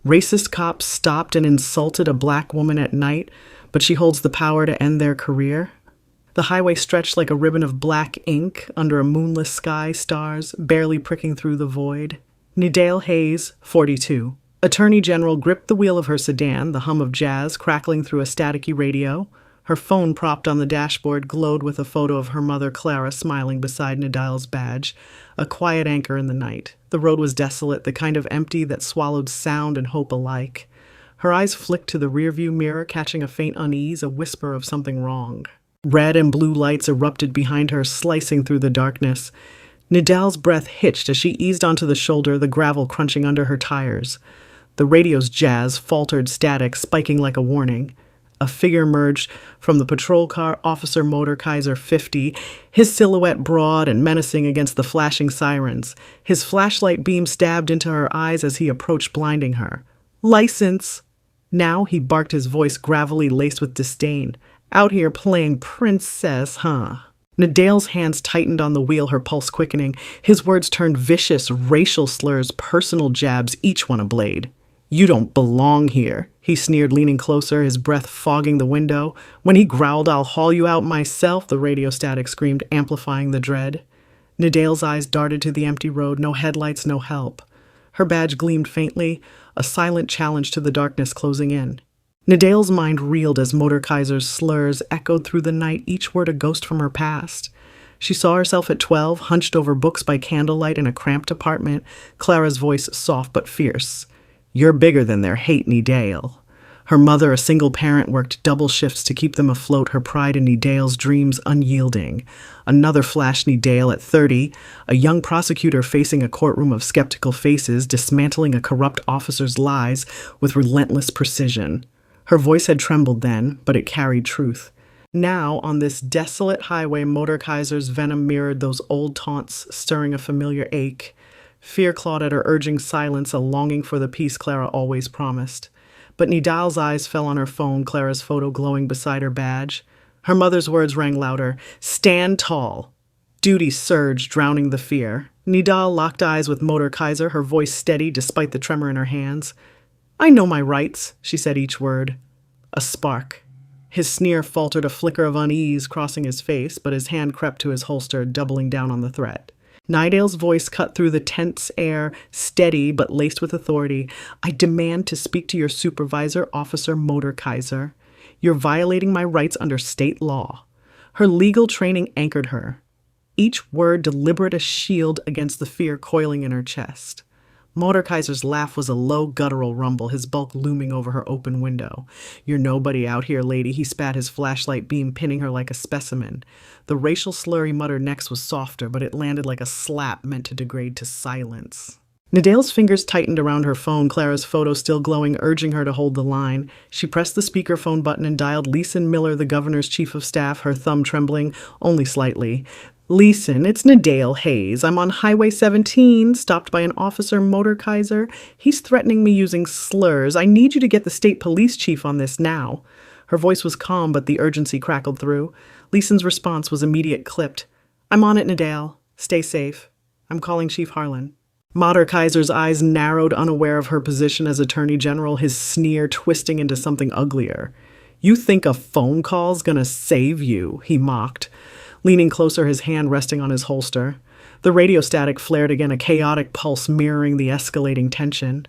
Racist cops stopped and insulted a black woman at night, but she holds the power to end their career. The highway stretched like a ribbon of black ink under a moonless sky, stars barely pricking through the void. Nidale Hayes, 42. Attorney General gripped the wheel of her sedan, the hum of jazz crackling through a staticky radio. Her phone propped on the dashboard glowed with a photo of her mother Clara smiling beside Nidale's badge, a quiet anchor in the night. The road was desolate, the kind of empty that swallowed sound and hope alike. Her eyes flicked to the rearview mirror, catching a faint unease, a whisper of something wrong. Red and blue lights erupted behind her, slicing through the darkness. Nidale's breath hitched as she eased onto the shoulder, the gravel crunching under her tires. The radio's jazz faltered static, spiking like a warning. A figure emerged from the patrol car, Officer Kaiser 50, his silhouette broad and menacing against the flashing sirens. His flashlight beam stabbed into her eyes as he approached, blinding her. "License!" Now he barked, his voice gravelly laced with disdain. "Out here playing princess, huh?" Nidale's hands tightened on the wheel, her pulse quickening. His words turned vicious, racial slurs, personal jabs, each one a blade. "You don't belong here," he sneered, leaning closer, his breath fogging the window. When he growled, "I'll haul you out myself," the radio static screamed, amplifying the dread. Nidale's eyes darted to the empty road, no headlights, no help. Her badge gleamed faintly, a silent challenge to the darkness closing in. Nidale's mind reeled as Kaiser's slurs echoed through the night, each word a ghost from her past. She saw herself at 12, hunched over books by candlelight in a cramped apartment, Clara's voice soft but fierce. "You're bigger than their hate, Nidale." Her mother, a single parent, worked double shifts to keep them afloat, her pride in Nidale's dreams unyielding. Another flash, Nidale at 30, a young prosecutor facing a courtroom of skeptical faces, dismantling a corrupt officer's lies with relentless precision. Her voice had trembled then, but it carried truth. Now, on this desolate highway, Kaiser's venom mirrored those old taunts, stirring a familiar ache. Fear clawed at her, urging silence, a longing for the peace Clara always promised. But Nidale's eyes fell on her phone, Clara's photo glowing beside her badge. Her mother's words rang louder. "Stand tall." Duty surged, drowning the fear. Nidale locked eyes with Kaiser, her voice steady despite the tremor in her hands. "I know my rights," she said each word. A spark. His sneer faltered, a flicker of unease crossing his face, but his hand crept to his holster, doubling down on the threat. Nidale's voice cut through the tense air, steady but laced with authority. "I demand to speak to your supervisor, Officer Kaiser. You're violating my rights under state law." Her legal training anchored her, each word deliberate, a shield against the fear coiling in her chest. Kaiser's laugh was a low, guttural rumble, his bulk looming over her open window. "You're nobody out here, lady," he spat, his flashlight beam pinning her like a specimen. The racial slur he muttered next was softer, but it landed like a slap meant to degrade to silence. Nidale's fingers tightened around her phone, Clara's photo still glowing, urging her to hold the line. She pressed the speakerphone button and dialed Leeson Miller, the governor's chief of staff, her thumb trembling, only slightly. "Leeson, it's Nidale Hayes. I'm on Highway 17, stopped by an officer, Kaiser. He's threatening me using slurs. I need you to get the state police chief on this now." Her voice was calm, but the urgency crackled through. Leeson's response was immediate, clipped. "I'm on it, Nidale. Stay safe. I'm calling Chief Harlan." Kaiser's eyes narrowed, unaware of her position as Attorney General, his sneer twisting into something uglier. "You think a phone call's gonna save you?" he mocked, leaning closer, his hand resting on his holster. The radio static flared again, a chaotic pulse mirroring the escalating tension.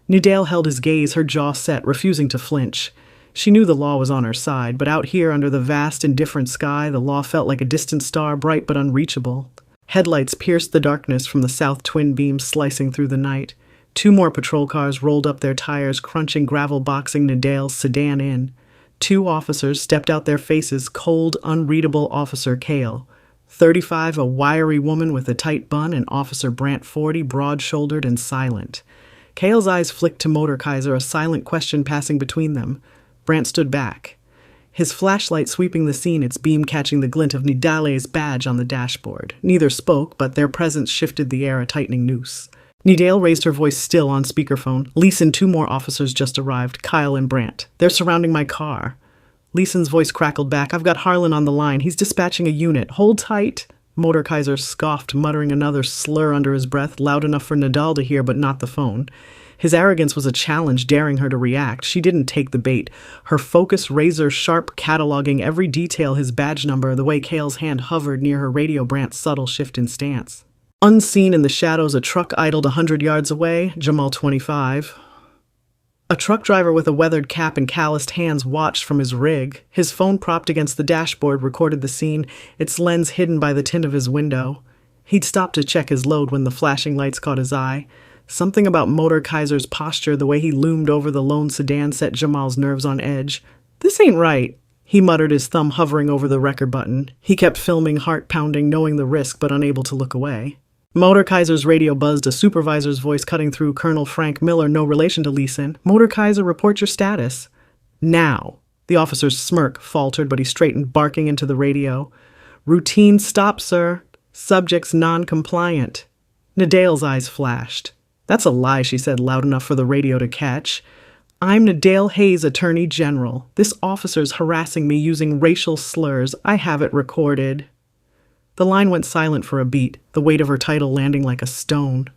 Nidale held his gaze, her jaw set, refusing to flinch. She knew the law was on her side, but out here under the vast, indifferent sky, the law felt like a distant star, bright but unreachable. Headlights pierced the darkness from the south twin beams slicing through the night. 2 more patrol cars rolled up their tires, crunching gravel, boxing Nidale's sedan in. 2 officers stepped out, their faces cold, unreadable. Officer Cale, 35, a wiry woman with a tight bun, and Officer Brandt, 40, broad-shouldered and silent. Cale's eyes flicked to Kaiser, a silent question passing between them. Brandt stood back, his flashlight sweeping the scene, its beam catching the glint of Nidale's badge on the dashboard. Neither spoke, but their presence shifted the air, a tightening noose. Nidale raised her voice still on speakerphone. "Leeson, 2 more officers just arrived, Kyle and Brandt. They're surrounding my car." Leeson's voice crackled back. "I've got Harlan on the line. He's dispatching a unit. Hold tight." Kaiser scoffed, muttering another slur under his breath, loud enough for Nidale to hear, but not the phone. His arrogance was a challenge, daring her to react. She didn't take the bait, her focus razor-sharp, cataloging every detail, his badge number, the way Cale's hand hovered near her radio, Brant's subtle shift in stance. Unseen in the shadows, a truck idled 100 yards away, Jamal 25. A truck driver with a weathered cap and calloused hands watched from his rig. His phone propped against the dashboard recorded the scene, its lens hidden by the tint of his window. He'd stopped to check his load when the flashing lights caught his eye. Something about Motor Kaiser's posture, the way he loomed over the lone sedan, set Jamal's nerves on edge. "This ain't right," he muttered, his thumb hovering over the record button. He kept filming, heart pounding, knowing the risk but unable to look away. Motor Kaiser's radio buzzed, a supervisor's voice cutting through. "Colonel Frank Miller, no relation to Leeson. Motor Kaiser, report your status." "Now." The officer's smirk faltered, but he straightened, barking into the radio. "Routine stop, sir. Subject's non-compliant." Nidale's eyes flashed. "That's a lie," she said, loud enough for the radio to catch. "I'm Nidale Hayes, Attorney General. This officer's harassing me using racial slurs. I have it recorded." The line went silent for a beat, the weight of her title landing like a stone.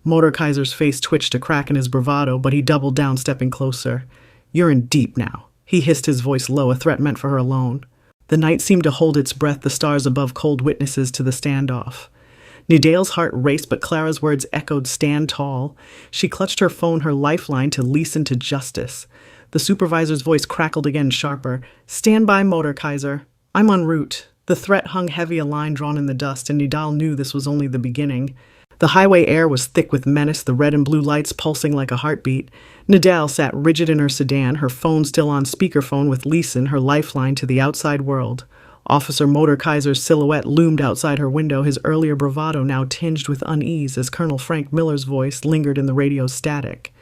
Motor Kaiser's face twitched a crack in his bravado, but he doubled down, stepping closer. "You're in deep now," he hissed, his voice low, a threat meant for her alone. The night seemed to hold its breath, the stars above cold witnesses to the standoff. Nidale's heart raced, but Clara's words echoed, "Stand tall." She clutched her phone, her lifeline to Leeson, to justice. The supervisor's voice crackled again, sharper. "Stand by, Motor Kaiser. I'm en route." The threat hung heavy, a line drawn in the dust, and Nidale knew this was only the beginning. The highway air was thick with menace, the red and blue lights pulsing like a heartbeat. Nidale sat rigid in her sedan, her phone still on speakerphone, with Leeson, her lifeline to the outside world. Officer Motor Kaiser's silhouette loomed outside her window, his earlier bravado now tinged with unease as Colonel Frank Miller's voice lingered in the radio's static.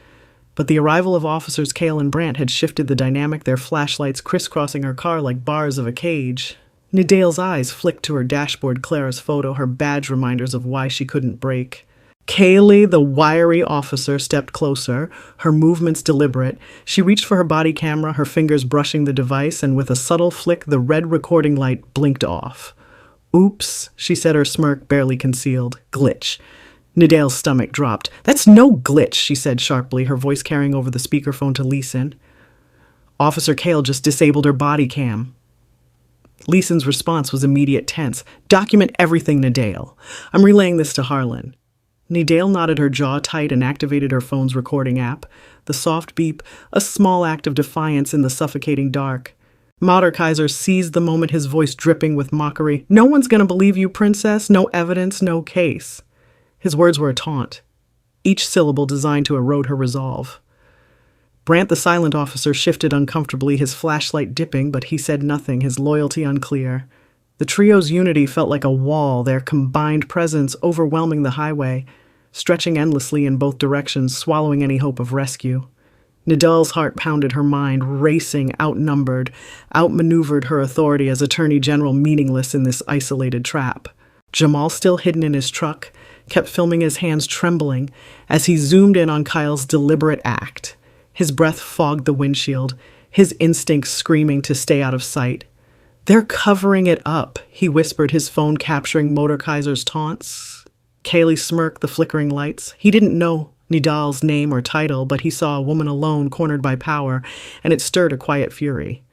But the arrival of Officers Cale and Brant had shifted the dynamic, their flashlights crisscrossing her car like bars of a cage. Nidale's eyes flicked to her dashboard, Clara's photo, her badge reminders of why she couldn't break. Caree, the wiry officer, stepped closer, her movements deliberate. She reached for her body camera, her fingers brushing the device, and with a subtle flick, the red recording light blinked off. "Oops," she said, her smirk barely concealed. "Glitch." Nidale's stomach dropped. "That's no glitch," she said sharply, her voice carrying over the speakerphone to Leeson. Officer Cale just disabled her body cam. Leeson's response was immediate, tense. "Document everything, Nidale. I'm relaying this to Harlan." Nidale nodded, her jaw tight, and activated her phone's recording app. The soft beep, a small act of defiance in the suffocating dark. Motor Kaiser seized the moment, his voice dripping with mockery. "No one's going to believe you, princess. No evidence, no case." His words were a taunt, each syllable designed to erode her resolve. Brant, the silent officer, shifted uncomfortably, his flashlight dipping, but he said nothing, his loyalty unclear. The trio's unity felt like a wall, their combined presence overwhelming the highway, stretching endlessly in both directions, swallowing any hope of rescue. Nidale's heart pounded, her mind racing, outnumbered, outmaneuvered her authority as Attorney General meaningless in this isolated trap. Jamal, still hidden in his truck, kept filming, his hands trembling as he zoomed in on Kyle's deliberate act. His breath fogged the windshield, his instincts screaming to stay out of sight. "They're covering it up," he whispered, his phone capturing Motor Kaiser's taunts. Caree smirked, the flickering lights. He didn't know Nidale's name or title, but he saw a woman alone, cornered by power, and it stirred a quiet fury.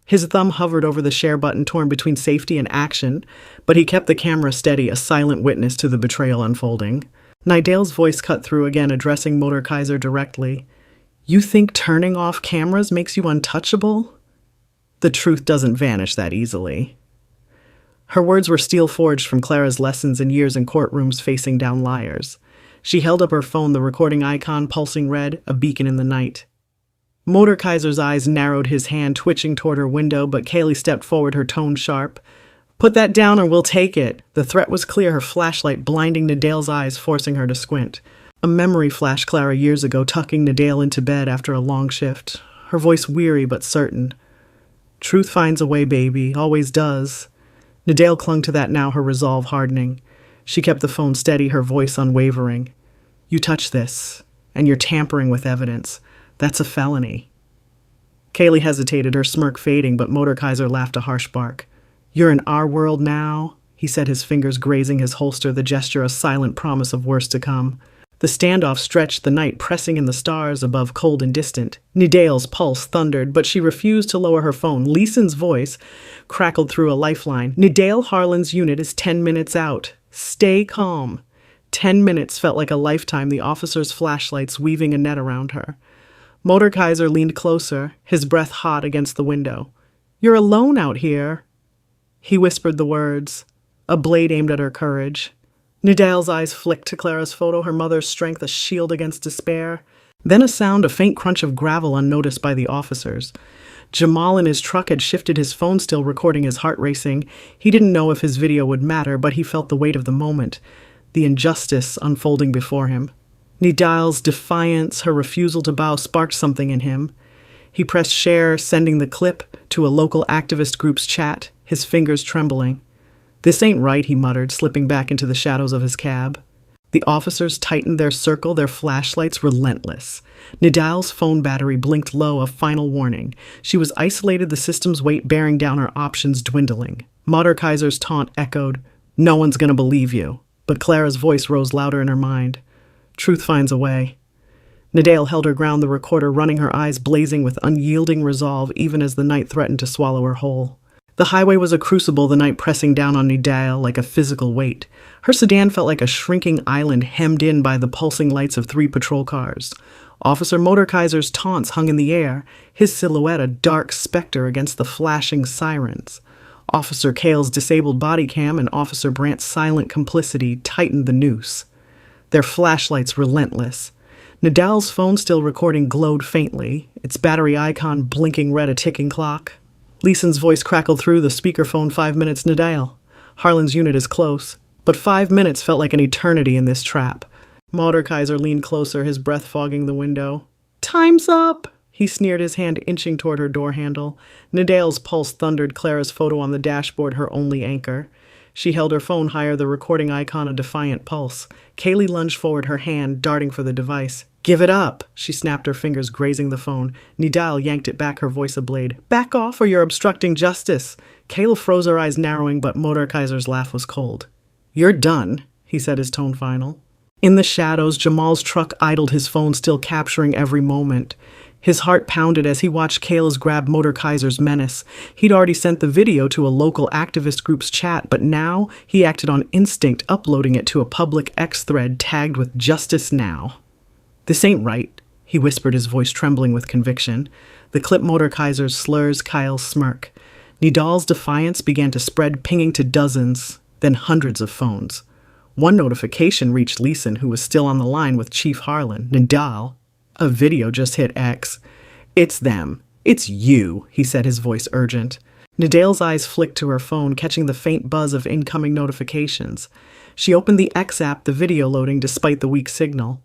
His thumb hovered over the share button, torn between safety and action, but he kept the camera steady, a silent witness to the betrayal unfolding. Nidale's voice cut through again, addressing Motor Kaiser directly. "You think turning off cameras makes you untouchable? The truth doesn't vanish that easily." Her words were steel-forged from Clara's lessons and years in courtrooms facing down liars. She held up her phone, the recording icon pulsing red, a beacon in the night. Motor Kaiser's eyes narrowed, his hand twitching toward her window, but Caree stepped forward, her tone sharp. "Put that down or we'll take it." The threat was clear, her flashlight blinding Nidale's eyes, forcing her to squint. A memory flashed Clara years ago, tucking Nidale into bed after a long shift, her voice weary but certain. "Truth finds a way, baby, always does." Nidale clung to that now, her resolve hardening. She kept the phone steady, her voice unwavering. "You touch this, and you're tampering with evidence. That's a felony." Caree hesitated, her smirk fading, but Motor Kaiser laughed a harsh bark. "You're in our world now," he said, his fingers grazing his holster, the gesture a silent promise of worse to come. The standoff stretched the night, pressing in the stars above, cold and distant. Nidale's pulse thundered, but she refused to lower her phone. Leeson's voice crackled through a lifeline. Nidale Harlan's unit is 10 minutes out. Stay calm. 10 minutes felt like a lifetime, the officer's flashlights weaving a net around her. Mordekaiser leaned closer, his breath hot against the window. You're alone out here. He whispered the words, a blade aimed at her courage. Nidale's eyes flicked to Clara's photo, her mother's strength a shield against despair. Then a sound, a faint crunch of gravel unnoticed by the officers. Jamal in his truck had shifted, his phone still recording, his heart racing. He didn't know if his video would matter, but he felt the weight of the moment, the injustice unfolding before him. Nidale's defiance, her refusal to bow, sparked something in him. He pressed share, sending the clip to a local activist group's chat, his fingers trembling. This ain't right, he muttered, slipping back into the shadows of his cab. The officers tightened their circle, their flashlights relentless. Nidale's phone battery blinked low, a final warning. She was isolated, the system's weight bearing down, her options dwindling. Mordekaiser's taunt echoed, no one's gonna believe you. But Clara's voice rose louder in her mind. Truth finds a way. Nidale held her ground, the recorder running, her eyes blazing with unyielding resolve, even as the night threatened to swallow her whole. The highway was a crucible, the night pressing down on Nidale like a physical weight. Her sedan felt like a shrinking island hemmed in by the pulsing lights of 3 patrol cars. Officer Mordekaiser's taunts hung in the air, his silhouette a dark specter against the flashing sirens. Officer Cale's disabled body cam and Officer Brandt's silent complicity tightened the noose. Their flashlights relentless. Nidale's phone still recording glowed faintly, its battery icon blinking red, a ticking clock. Leeson's voice crackled through the speakerphone, 5 minutes, Nidale. Harlan's unit is close, but 5 minutes felt like an eternity in this trap. Mordekaiser leaned closer, his breath fogging the window. Time's up, he sneered, his hand inching toward her door handle. Nidale's pulse thundered, Clara's photo on the dashboard her only anchor. She held her phone higher, the recording icon a defiant pulse. Kaylee lunged forward, her hand darting for the device. Give it up, she snapped, her fingers grazing the phone. Nidale yanked it back, her voice a blade. Back off or you're obstructing justice. Kayla froze, her eyes narrowing, but Mordekaiser's laugh was cold. You're done, he said, his tone final. In the shadows, Jamal's truck idled, his phone still capturing every moment. His heart pounded as he watched Kayla's grab Mordekaiser's menace. He'd already sent the video to a local activist group's chat, but now he acted on instinct, uploading it to a public X thread tagged with Justice Now. This ain't right, he whispered, his voice trembling with conviction. The clip Mordekaiser's slurs, Kyle's smirk. Nidale's defiance began to spread, pinging to dozens, then hundreds of phones. One notification reached Leeson, who was still on the line with Chief Harlan. Nidale, a video just hit X. It's them. It's you, he said, his voice urgent. Nidale's eyes flicked to her phone, catching the faint buzz of incoming notifications. She opened the X app, the video loading despite the weak signal.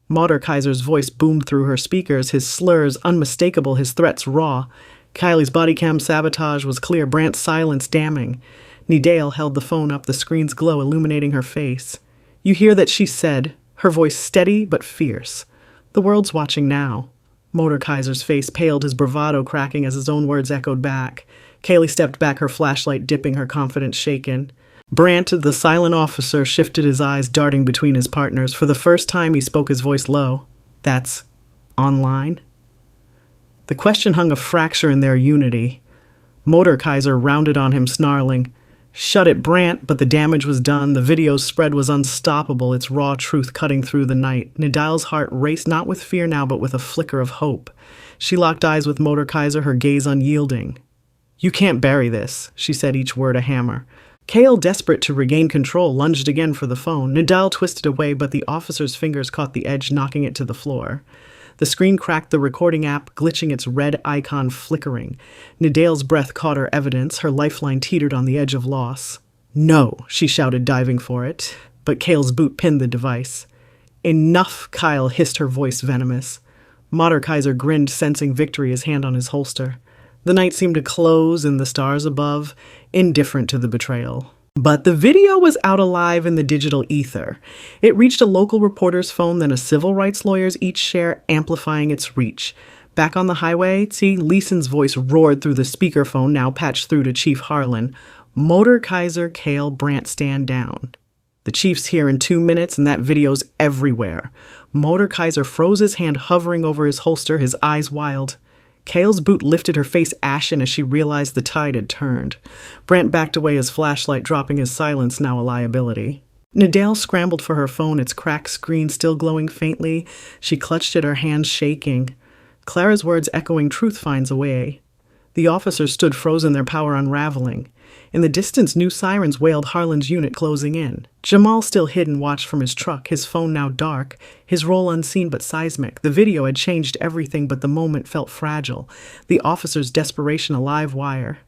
Mordekaiser's voice boomed through her speakers, his slurs unmistakable, his threats raw. Kylie's body cam sabotage was clear, Brandt's silence damning. Nidale held the phone up, the screen's glow illuminating her face. You hear that, she said, her voice steady but fierce. The world's watching now. Mordekaiser's face paled, his bravado cracking as his own words echoed back. Kaylee stepped back, her flashlight dipping, her confidence shaken. Brandt, the silent officer, shifted, his eyes darting between his partners. For the first time, he spoke, his voice low. That's online? The question hung a fracture in their unity. Mordekaiser rounded on him, snarling. Shut it, Brandt, but the damage was done. The video's spread was unstoppable, its raw truth cutting through the night. Nidale's heart raced, not with fear now, but with a flicker of hope. She locked eyes with Mordekaiser, her gaze unyielding. You can't bury this, she said, each word a hammer. Kale, desperate to regain control, lunged again for the phone. Nidale twisted away, but the officer's fingers caught the edge, knocking it to the floor. The screen cracked, the recording app glitching, its red icon flickering. Nidale's breath caught her evidence, her lifeline teetered on the edge of loss. No, she shouted, diving for it. But Kale's boot pinned the device. Enough, Kyle hissed, her voice venomous. Mordekaiser grinned, sensing victory, his hand on his holster. The night seemed to close in the stars above, indifferent to the betrayal. But the video was out alive in the digital ether. It reached a local reporter's phone, then a civil rights lawyer's, each share amplifying its reach. Back on the highway, Leeson's voice roared through the speakerphone, now patched through to Chief Harlan. Mordekaiser, Kale, Brandt, stand down. The chief's here in 2 minutes, and that video's everywhere. Mordekaiser froze his hand, hovering over his holster, his eyes wild. Kale's boot lifted, her face ashen as she realized the tide had turned. Brant backed away, his flashlight dropping, his silence now a liability. Nidale scrambled for her phone, its cracked screen still glowing faintly. She clutched it, her hands shaking. Clara's words echoing, "Truth finds a way." The officers stood frozen, their power unraveling. In the distance, new sirens wailed, Harlan's unit closing in. Jamal, still hidden, watched from his truck, his phone now dark, his role unseen but seismic. The video had changed everything, but the moment felt fragile. The officer's desperation a live wire.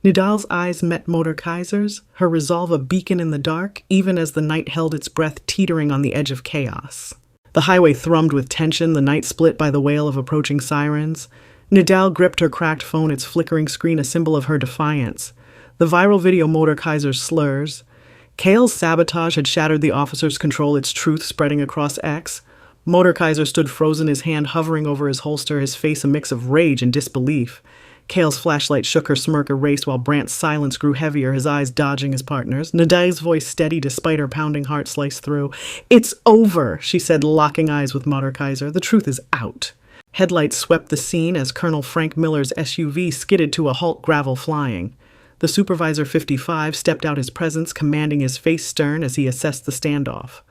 Nidale's eyes met Mordekaiser's, her resolve a beacon in the dark, even as the night held its breath, teetering on the edge of chaos. The highway thrummed with tension, the night split by the wail of approaching sirens. Nidale gripped her cracked phone, its flickering screen a symbol of her defiance. The viral video, Mordekaiser's slurs. Kale's sabotage had shattered the officer's control, its truth spreading across X. Mordekaiser stood frozen, his hand hovering over his holster, his face a mix of rage and disbelief. Kale's flashlight shook, her smirk erased, while Brant's silence grew heavier, his eyes dodging his partner's. Nidale's voice steady despite her pounding heart sliced through. "It's over," she said, locking eyes with Mordekaiser. "The truth is out." Headlights swept the scene as Colonel Frank Miller's SUV skidded to a halt, gravel flying. The Supervisor 55 stepped out, his presence commanding, his face stern as he assessed the standoff.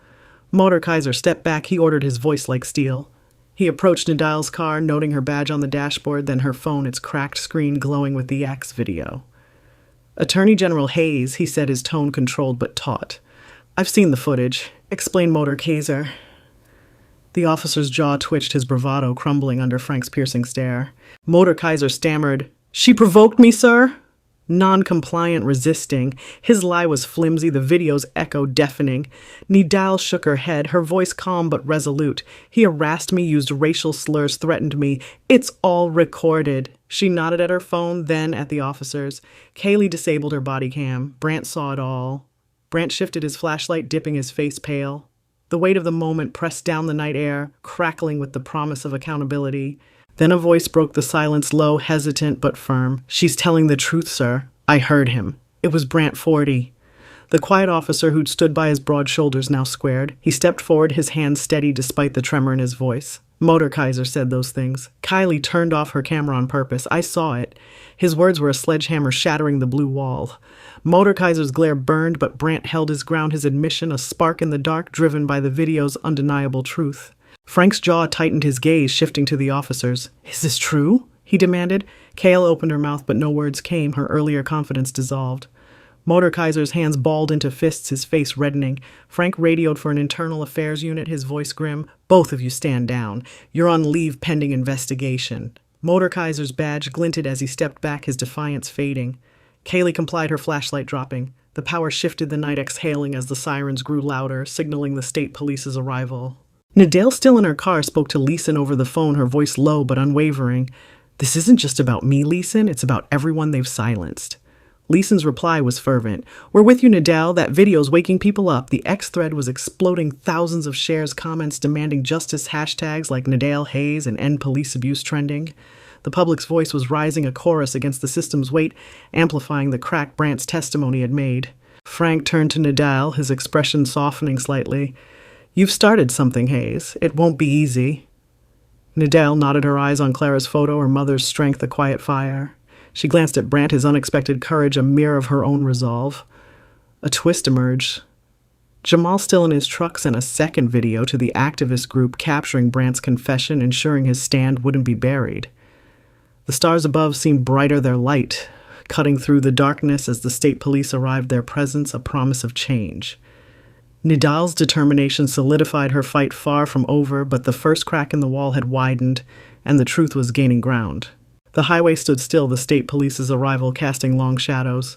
Mordekaiser stepped back, he ordered, his voice like steel. He approached Nidale's car, noting her badge on the dashboard, then her phone, its cracked screen glowing with the X video. "Attorney General Hayes," he said, his tone controlled but taut. "I've seen the footage," explained Mordekaiser. The officer's jaw twitched, his bravado crumbling under Frank's piercing stare. Mordekaiser stammered, "She provoked me, sir?" Non-compliant, resisting. His lie was flimsy, the video's echo deafening. Nidale shook her head, her voice calm but resolute. "He harassed me, used racial slurs, threatened me. It's all recorded." She nodded at her phone, then at the officers. Kaylee disabled her body cam. Brant saw it all. Brant shifted his flashlight, dipping, his face pale. The weight of the moment pressed down the night air, crackling with the promise of accountability. Then a voice broke the silence, low, hesitant but firm. "She's telling the truth, sir. I heard him." It was Brant 40. The quiet officer who'd stood by his broad shoulders now squared. He stepped forward, his hands steady despite the tremor in his voice. "Mordekaiser said those things." Kylie turned off her camera on purpose. "I saw it." His words were a sledgehammer shattering the blue wall. Mordekaiser's glare burned, but Brant held his ground, his admission a spark in the dark, driven by the video's undeniable truth. Frank's jaw tightened, his gaze shifting to the officers. "Is this true?" he demanded. Kale opened her mouth, but no words came, her earlier confidence dissolved. Mordekaiser's hands balled into fists, his face reddening. Frank radioed for an internal affairs unit, his voice grim. "Both of you stand down. You're on leave pending investigation." Mordekaiser's badge glinted as he stepped back, his defiance fading. Kaylee complied, her flashlight dropping. The power shifted, the night exhaling as the sirens grew louder, signaling the state police's arrival. Nidale, still in her car, spoke to Leeson over the phone, her voice low but unwavering. "This isn't just about me, Leeson. It's about everyone they've silenced." Leeson's reply was fervent. "We're with you, Nidale. That video's waking people up." The X thread was exploding, thousands of shares, comments demanding justice, hashtags like Nidale Hayes and End Police Abuse trending. The public's voice was rising, a chorus against the system's weight, amplifying the crack Brant's testimony had made. Frank turned to Nidale, his expression softening slightly. "You've started something, Hayes. It won't be easy." Nidale nodded, her eyes on Clara's photo, her mother's strength a quiet fire. She glanced at Brant, his unexpected courage a mirror of her own resolve. A twist emerged. Jamal, still in his truck, sent a second video to the activist group capturing Brant's confession, ensuring his stand wouldn't be buried. The stars above seemed brighter, their light cutting through the darkness as the state police arrived, their presence a promise of change. Nidale's determination solidified, her fight far from over, but the first crack in the wall had widened, and the truth was gaining ground. The highway stood still, the state police's arrival casting long shadows.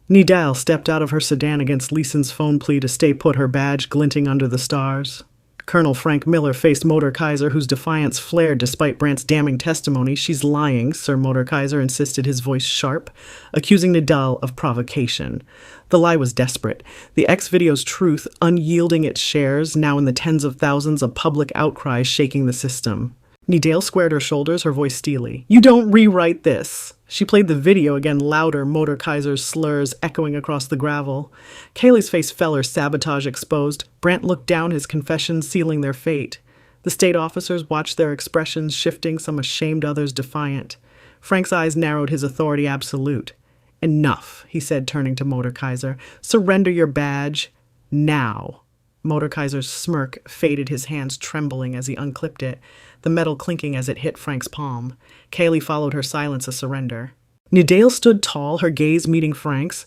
Nidale stepped out of her sedan against Leeson's phone plea to stay put, her badge glinting under the stars. Colonel Frank Miller faced Mordekaiser, whose defiance flared despite Brant's damning testimony. "She's lying," Sir Mordekaiser insisted, his voice sharp, accusing Nidale of provocation. The lie was desperate. The X video's truth, unyielding its shares, now in the tens of thousands, a public outcry shaking the system. Nidale squared her shoulders, her voice steely. You don't rewrite this. She played the video again louder, Motor Kaiser's slurs echoing across the gravel. Kaylee's face fell, her sabotage exposed. Brant looked down, his confessions sealing their fate. The state officers watched their expressions shifting, some ashamed, others defiant. Frank's eyes narrowed, his authority absolute. Enough, he said, turning to Motor Kaiser. Surrender your badge. Now. Motor Kaiser's smirk faded, his hands trembling as he unclipped it, the metal clinking as it hit Frank's palm. Kaylee followed her silence a surrender. Nidale stood tall, her gaze meeting Frank's,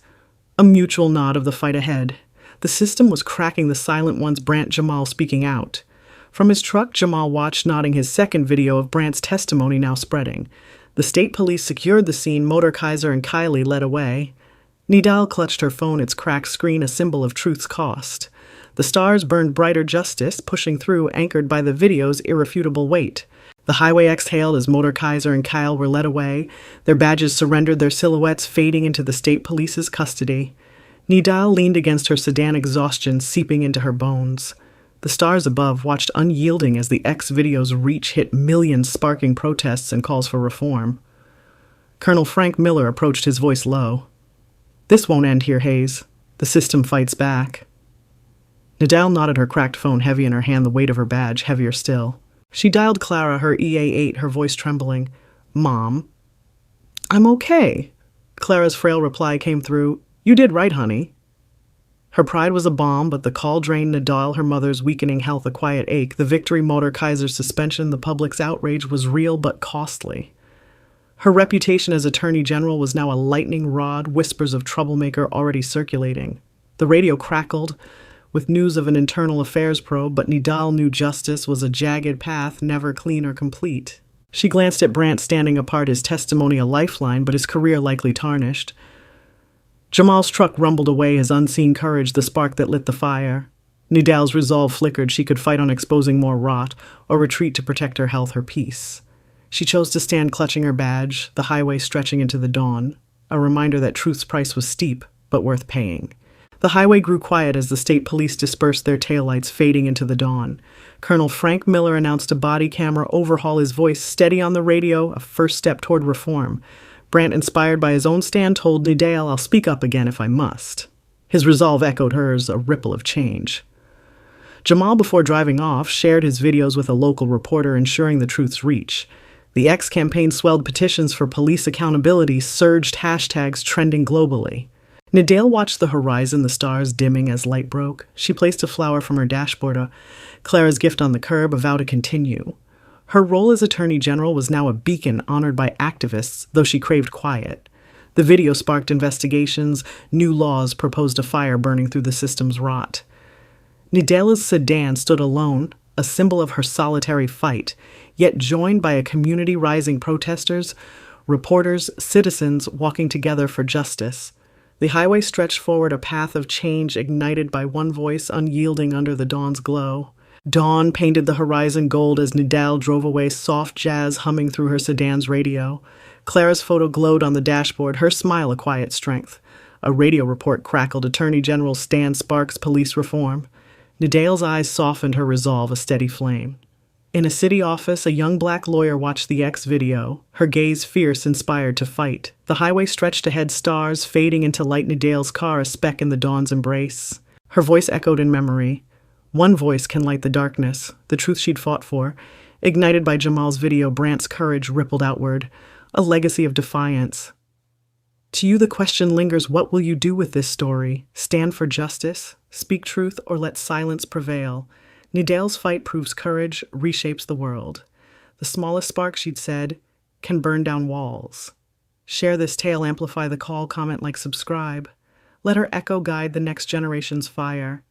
a mutual nod of the fight ahead. The system was cracking the silent ones, Brant Jamal speaking out. From his truck, Jamal watched, nodding, his second video of Brant's testimony now spreading. The state police secured the scene, Motor Kaiser and Kylie led away. Nidale clutched her phone, its cracked screen a symbol of truth's cost. The stars burned brighter, justice pushing through, anchored by the video's irrefutable weight. The highway exhaled as Motor Kaiser and Kyle were led away, their badges surrendered, their silhouettes fading into the state police's custody. Nidale leaned against her sedan, exhaustion seeping into her bones. The stars above watched unyielding as the X-video's reach hit millions, sparking protests and calls for reform. Colonel Frank Miller approached, his voice low. This won't end here, Hayes. The system fights back. Nidale nodded, her cracked phone heavy in her hand, the weight of her badge heavier still. She dialed Clara, her EA8, her voice trembling. Mom. I'm okay. Clara's frail reply came through. You did right, honey. Her pride was a bomb, but the call drained Nidale, her mother's weakening health a quiet ache. The victory, Motor Kaiser's suspension, the public's outrage was real but costly. Her reputation as Attorney General was now a lightning rod, whispers of troublemaker already circulating. The radio crackled with news of an internal affairs probe, but Nidale knew justice was a jagged path, never clean or complete. She glanced at Brant, standing apart, his testimony a lifeline, but his career likely tarnished. Jamal's truck rumbled away, his unseen courage the spark that lit the fire. Nidale's resolve flickered. She could fight on exposing more rot, or retreat to protect her health, her peace. She chose to stand clutching her badge, the highway stretching into the dawn, a reminder that truth's price was steep, but worth paying. The highway grew quiet as the state police dispersed, their taillights fading into the dawn. Colonel Frank Miller announced a body camera overhaul, his voice steady on the radio, a first step toward reform. Brant, inspired by his own stand, told Nidale, I'll speak up again if I must. His resolve echoed hers, a ripple of change. Jamal, before driving off, shared his videos with a local reporter, ensuring the truth's reach. The X campaign swelled, petitions for police accountability surged, hashtags trending globally. Nidale watched the horizon, the stars dimming as light broke. She placed a flower from her dashboard, Clara's gift on the curb, a vow to continue. Her role as Attorney General was now a beacon honored by activists, though she craved quiet. The video sparked investigations, new laws proposed, a fire burning through the system's rot. Nidale's sedan stood alone, a symbol of her solitary fight, yet joined by a community rising, protesters, reporters, citizens walking together for justice. The highway stretched forward, a path of change ignited by one voice, unyielding under the dawn's glow. Dawn painted the horizon gold as Nidale drove away, soft jazz humming through her sedan's radio. Clara's photo glowed on the dashboard, her smile a quiet strength. A radio report crackled, Attorney General Stan Sparks, police reform. Nidale's eyes softened, her resolve a steady flame. In a city office, a young black lawyer watched the X video, her gaze fierce, inspired to fight. The highway stretched ahead, stars fading into light, Nidale's car a speck in the dawn's embrace. Her voice echoed in memory. One voice can light the darkness, the truth she'd fought for. Ignited by Jamal's video, Brant's courage rippled outward, a legacy of defiance. To you the question lingers, what will you do with this story? Stand for justice, speak truth, or let silence prevail? Nidale's fight proves courage, reshapes the world. The smallest spark, she'd said, can burn down walls. Share this tale, amplify the call, comment, like, subscribe. Let her echo guide the next generation's fire.